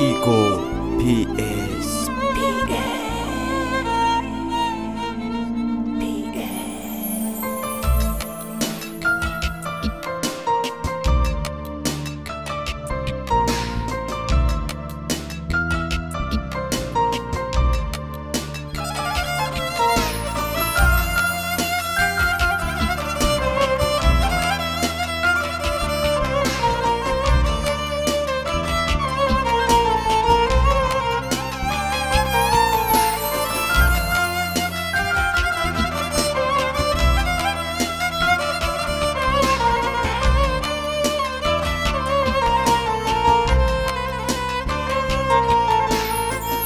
سیگو PS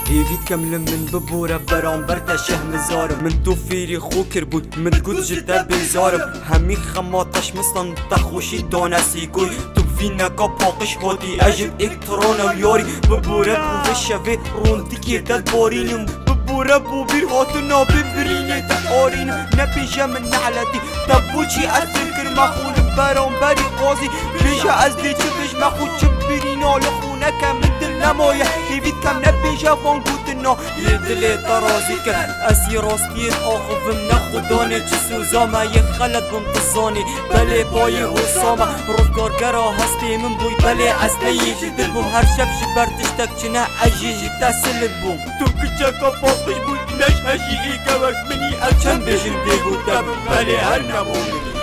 هيفيت كامل من ببورة برام برتا شهم زارم من تو فيري خوكر بود من قد جدا بزارم همي خماتش مصلا تخوشي دونا سيكوي تو فينا كاباقش هودي اجب اكترانا وياري ببورة بو بشوه روندكي داد بارينم ببورة بو بير هاتنا ببريني تقارينم نبيجا من نعلتي تبوشي أذكر مخول برام بري قاضي بيجا از دي چبش مخول چبرينا لخونه كم نمايه هيفيت كم نبيجا فان قوتنا يدلي طرازي كه اسي راستي آخوفم نخوداني جسوزا ما يخلد بمتزاني بلي باي حساما روزگارگرا هستی من بوي بلي اصلي دل بوم هر شب شبرتشتك چنه عجيجي تسل بوم تو كچكا باقش بوي نش هشي ايكا وقت مني اچن بجن بيگو تب بلي هر نمومني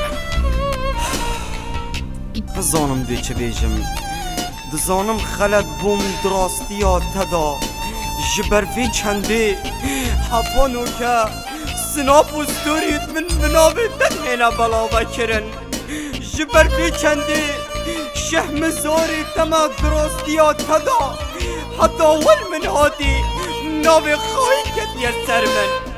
بزانم دي چه بيجم دزانم خلد بوم دراستیا تدا جبر في چنده حفانو که سناپ و ستوریت من منابه تنهینا بلا بکرن جبر في چنده شهم زاری تما دراستیا تدا حتی ول من هاتی نابه خواهی کت یسر من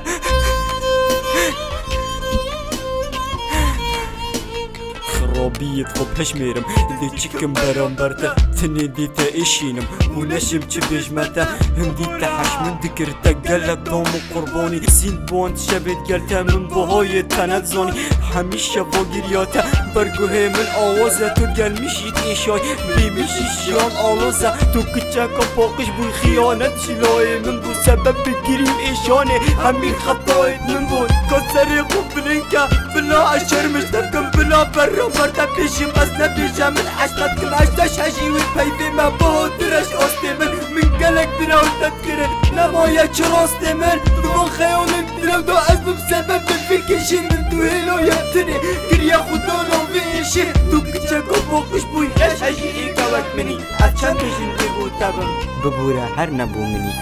خرابيت خب هشميرم اللي تشكم برام برتا تني ديتا ايشينم ونشم تشبيج متا هم ديتا حش من ذكرتا قالك دوم قرباني سين بوند شبت قالتا من بهاي تنت زاني هميشا فوقيرياتا برقوهي من آوازة تو قال مشيت ايشاي بيمشي شيان آلوزة تو كتشاكا باقش بوي خيانت شلاي من بو سبب بگيريم ايشاني همي خطايت من بون كسري قبلنكا بلا عشر مشتبكم بلا برام برتا بيشم أصلا بيجا من عشتكم عشتاش هجي والبيبي ما بودرش أستي من قلق دراو تذكرن نمايا چراستي من دبان خيال دراو دو أسبب سبب بالفكشي من دو هلو يبتني قريا خدانا ويشي تو كتشاكو باقش بوي اش هجي ايكا وقت مني أتشان بيجن بيبو تابم ببورا هر نبو مني